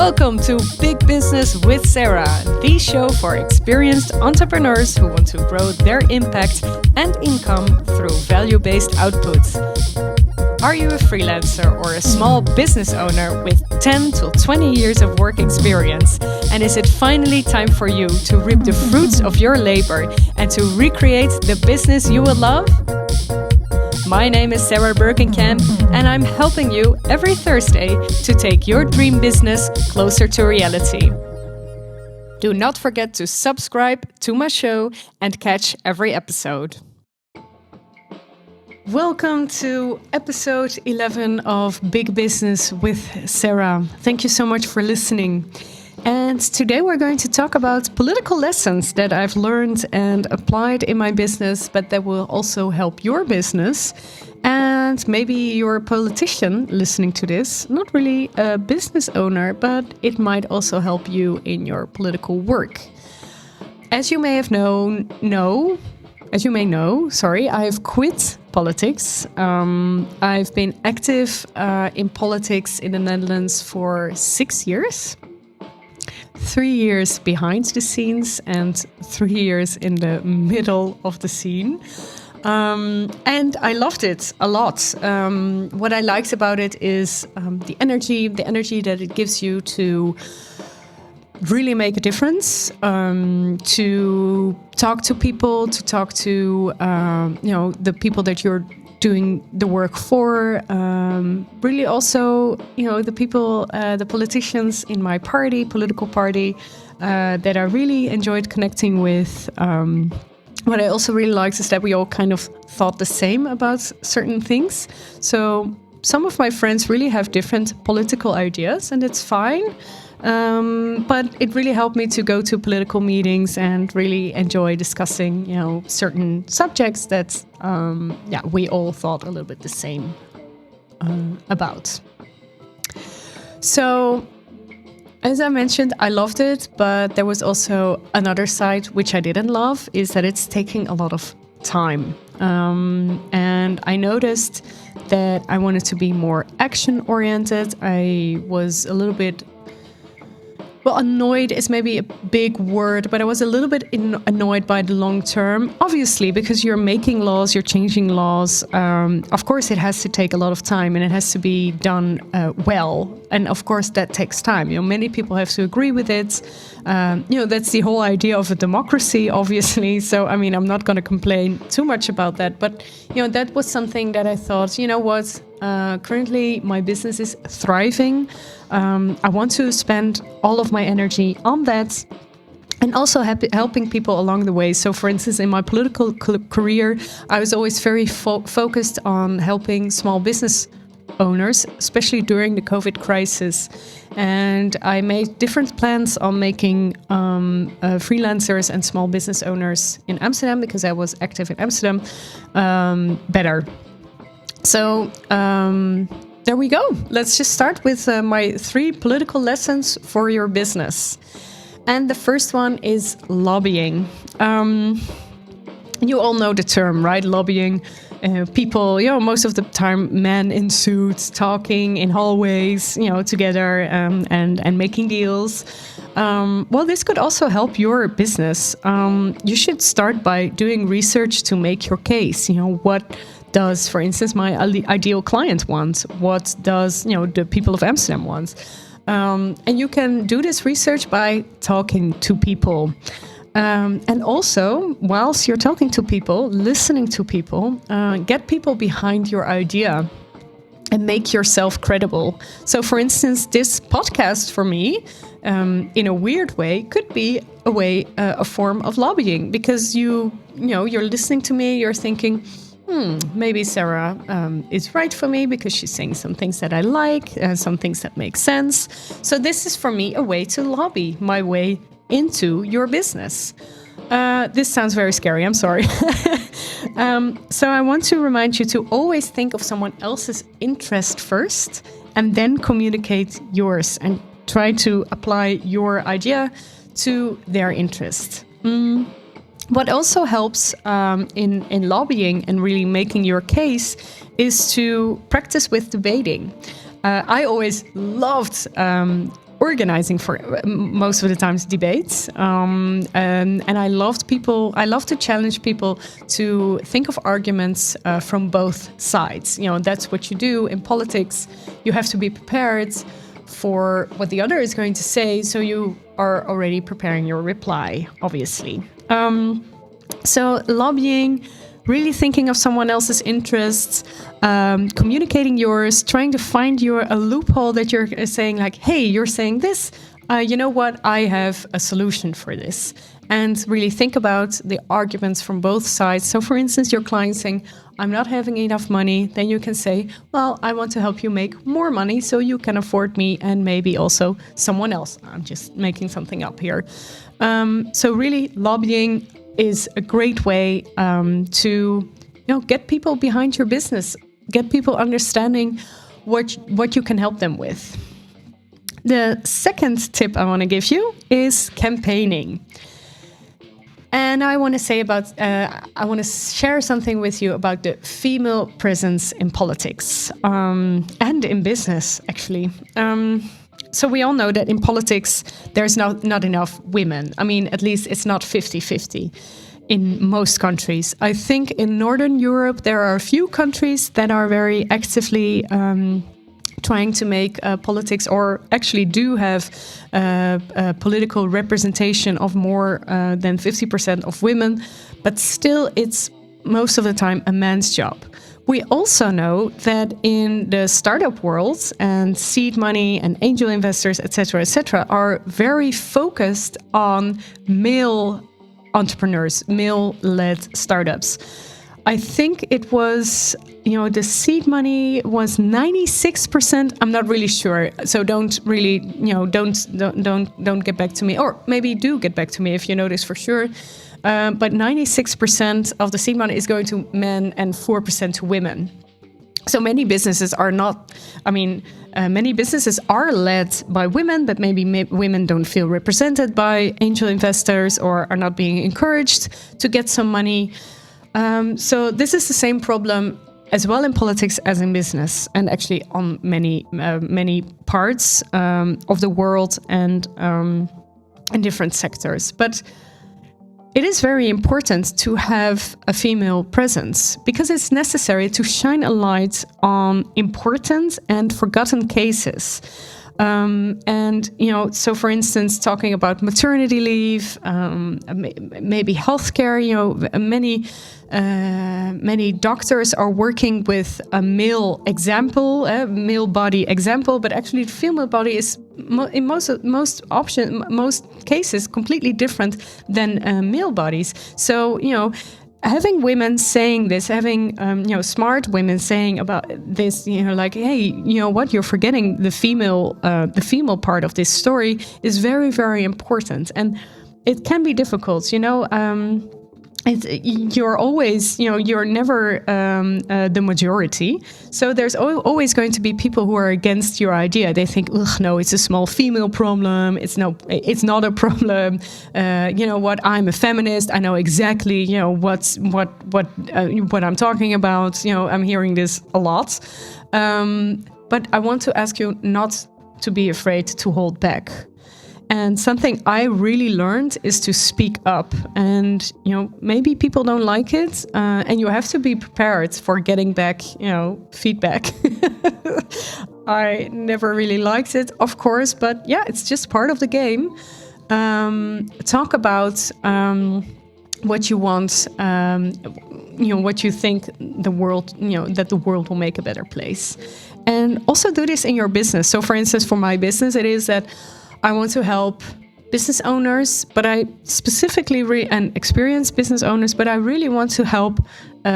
Welcome to Big Business with Sarah, the show for experienced entrepreneurs who want to grow their impact and income through value-based outputs. Are you a freelancer or a small business owner with 10 to 20 years of work experience? And is it finally time for you to reap the fruits of your labor and to recreate the business you will love? My name is Sarah Bergenkamp, and I'm helping you every Thursday to take your dream business closer to reality. Do not forget to subscribe to my show and catch every episode. Welcome to episode 11 of Big Business with Sarah. Thank you so much for listening. And today we're going to talk about political lessons that I've learned and applied in my business, but that will also help your business. And maybe you're a politician listening to this, not really a business owner, but it might also help you in your political work. As you may know, I've quit politics. I've been active in politics in the Netherlands for 6 years. 3 years behind the scenes and 3 years in the middle of the scene. And I loved it a lot. What I liked about it is the energy that it gives you to really make a difference, to talk to people, to talk to the people that you're doing the work for, really also, the people, the politicians in my political party, that I really enjoyed connecting with. What I also really liked is that we all kind of thought the same about certain things. So some of my friends really have different political ideas, and it's fine. But it really helped me to go to political meetings and really enjoy discussing, certain subjects that, we all thought a little bit the same about. So, as I mentioned, I loved it, but there was also another side which I didn't love, is that it's taking a lot of time. And I noticed that I wanted to be more action-oriented. I was a little bit annoyed is maybe a big word, but I was a little bit annoyed by the long term. Obviously, because you're making laws, you're changing laws. Of course, it has to take a lot of time and it has to be done well. And of course, that takes time. Many people have to agree with it. That's the whole idea of a democracy, obviously. So, I'm not going to complain too much about that. But, that was something that I thought, currently my business is thriving. I want to spend all of my energy on that and also helping people along the way. So, for instance, in my political career, I was always very focused on helping small business owners, especially during the COVID crisis. And I made different plans on making freelancers and small business owners in Amsterdam, because I was active in Amsterdam, better. So, there we go. Let's just start with my 3 political lessons for your business. And the first one is lobbying. You all know the term, right? Lobbying. People, most of the time, men in suits talking in hallways, together and making deals. This could also help your business. You should start by doing research to make your case. What does, for instance, my ideal client want? What does, the people of Amsterdam want? And you can do this research by talking to people. And also, whilst you're talking to people, listening to people, get people behind your idea and make yourself credible. So, for instance, this podcast for me, in a weird way, could be a form of lobbying, because you're listening to me, you're thinking, maybe Sarah is right for me because she's saying some things that I like, some things that make sense. So this is for me a way to lobby my way into your business. This sounds very scary, I'm sorry. So I want to remind you to always think of someone else's interest first and then communicate yours and try to apply your idea to their interest. What also helps in lobbying and really making your case is to practice with debating. I always loved organizing for most of the times debates. And I love to challenge people to think of arguments from both sides. That's what you do in politics. You have to be prepared for what the other is going to say, so you are already preparing your reply, obviously. So lobbying, really thinking of someone else's interests, communicating yours, trying to find a loophole that you're saying, like, hey, you're saying this, you know what, I have a solution for this. And really think about the arguments from both sides. So for instance, your client saying, I'm not having enough money, then you can say, well, I want to help you make more money so you can afford me and maybe also someone else. I'm just making something up here. So really lobbying is a great way to get people behind your business, get people understanding what you can help them with. The second tip I want to give you is campaigning. And I want to say I want to share something with you about the female presence in politics and in business, actually. So we all know that in politics, there's not enough women. I mean, at least it's not 50-50 in most countries. I think in Northern Europe, there are a few countries that are very actively trying to make politics, or actually do have political representation of more than 50% of women, but still it's most of the time a man's job. We also know that in the startup world, and seed money and angel investors, etc., are very focused on male entrepreneurs, male-led startups. I think it was, the seed money was 96%. I'm not really sure. So don't really, don't get back to me, or maybe do get back to me if you know this for sure. But 96% of the seed money is going to men and 4% to women. So many businesses are not, many businesses are led by women, but maybe women don't feel represented by angel investors or are not being encouraged to get some money. So this is the same problem as well in politics as in business, and actually on many parts of the world and in different sectors. But it is very important to have a female presence because it's necessary to shine a light on important and forgotten cases. So for instance, talking about maternity leave, maybe healthcare, many doctors are working with a male example, a male body example, but actually the female body is in most cases completely different than male bodies. So, having women saying this, having smart women saying about this, like, hey, what, you're forgetting the female part of this story is very, very important, and it can be difficult. You're always, you're never the majority. So there's always going to be people who are against your idea. They think, no, it's a small female problem. It's not a problem. What? I'm a feminist. I know exactly, what I'm talking about. I'm hearing this a lot. But I want to ask you not to be afraid to hold back. And something I really learned is to speak up. And, maybe people don't like it. And you have to be prepared for getting back, feedback. I never really liked it, of course. But yeah, it's just part of the game. Talk about what you want, what you think the world, that the world will make a better place. And also do this in your business. So for instance, for my business, it is that I want to help business owners, but I specifically and experienced business owners, but I really want to help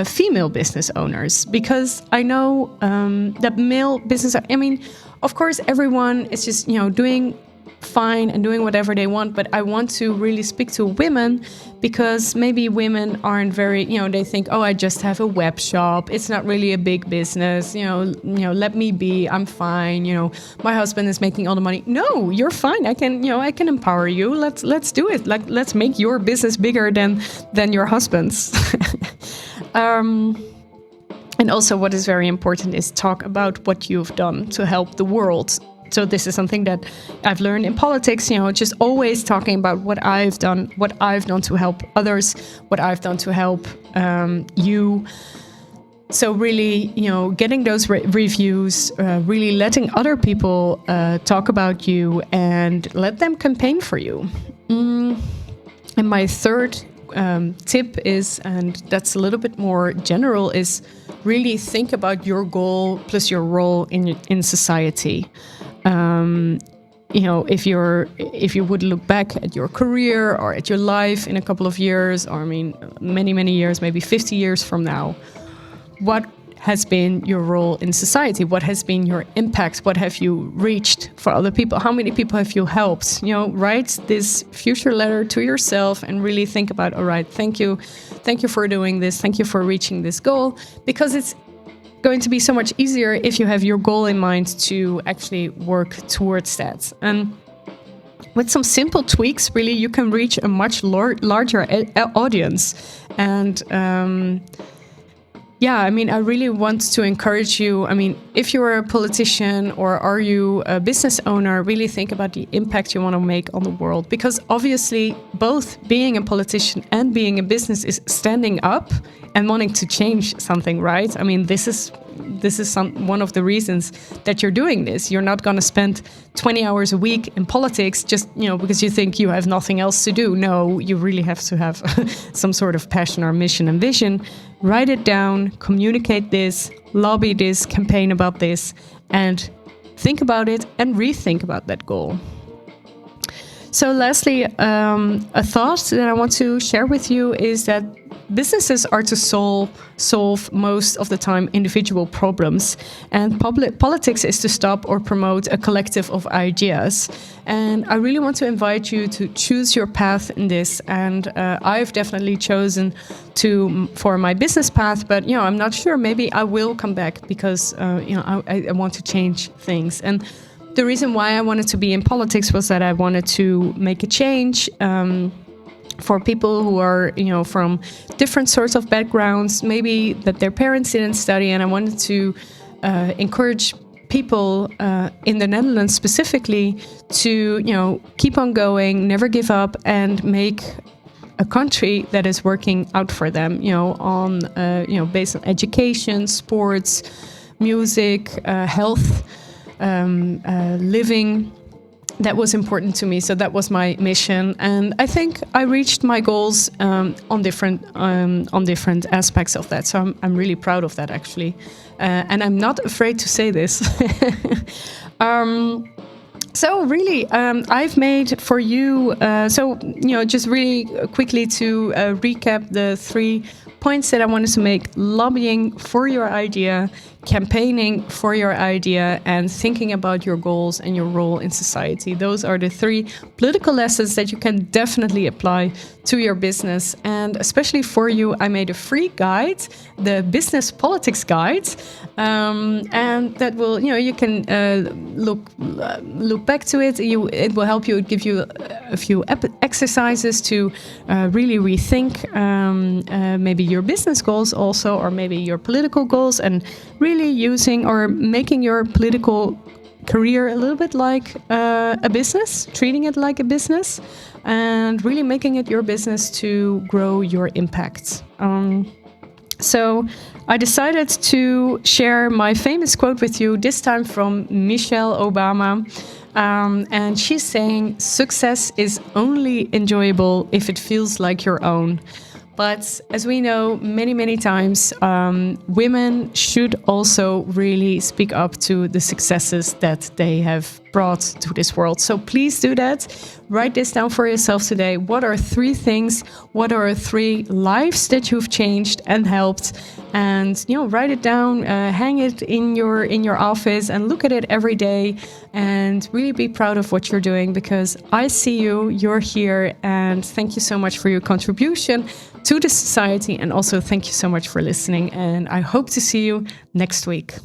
female business owners because I know that male business, of course, everyone is just, doing fine and doing whatever they want, but I want to really speak to women because maybe women aren't very, they think, oh, I just have a web shop. It's not really a big business. Let me be. I'm fine. My husband is making all the money. No, you're fine. I can empower you. Let's do it. Let's make your business bigger than your husband's. And also, what is very important is talk about what you've done to help the world. So this is something that I've learned in politics, just always talking about what I've done to help others, what I've done to help you. So really, getting those reviews, really letting other people talk about you and let them campaign for you. And my third tip is, and that's a little bit more general, is really think about your goal plus your role in society. If you would look back at your career or at your life in a couple of years, or many years, maybe 50 years from now, what has been your role in society? What has been your impact? What have you reached for other people? How many people have you helped? Write this future letter to yourself and really think about, all right, thank you for doing this. Thank you for reaching this goal, because it's going to be so much easier if you have your goal in mind to actually work towards that. And with some simple tweaks, really, you can reach a much larger audience. And I really want to encourage you. If you're a politician or are you a business owner, really think about the impact you want to make on the world. Because obviously, both being a politician and being a business is standing up and wanting to change something, right? This is one of the reasons that you're doing this. You're not going to spend 20 hours a week in politics just, because you think you have nothing else to do. No, you really have to have some sort of passion or mission and vision. Write it down, communicate this, lobby this, campaign about this, and think about it and rethink about that goal. So lastly, a thought that I want to share with you is that businesses are to solve most of the time individual problems, and politics is to stop or promote a collective of ideas. And I really want to invite you to choose your path in this. And I've definitely chosen for my business path, but I'm not sure. Maybe I will come back because I want to change things. And the reason why I wanted to be in politics was that I wanted to make a change for people who are, from different sorts of backgrounds, maybe that their parents didn't study. And I wanted to encourage people in the Netherlands specifically to, keep on going, never give up, and make a country that is working out for them, based on education, sports, music, health, living. That was important to me, so that was my mission, and I think I reached my goals on different aspects of that. So I'm really proud of that, actually, and I'm not afraid to say this. So really, I've made for you. Just really quickly to recap the 3 points that I wanted to make: lobbying for your idea, campaigning for your idea, and thinking about your goals and your role in society. Those are the 3 political lessons that you can definitely apply to your business. And especially for you, I made a free guide, the Business Politics Guide, and that will, you can look back to it. It will help you, give you a few exercises to really rethink maybe your business goals also, or maybe your political goals, and really using or making your political career a little bit like a business, treating it like a business, and really making it your business to grow your impact. So I decided to share my famous quote with you, this time from Michelle Obama. And she's saying, "Success is only enjoyable if it feels like your own." But as we know, many times, women should also really speak up to the successes that they have brought to this world. So please do that. Write this down for yourself today. What are 3 things? What are 3 lives that you've changed and helped? And write it down, hang it in your office, and look at it every day. And really be proud of what you're doing, because I see you. You're here, and thank you so much for your contribution to the society. And also thank you so much for listening. And I hope to see you next week.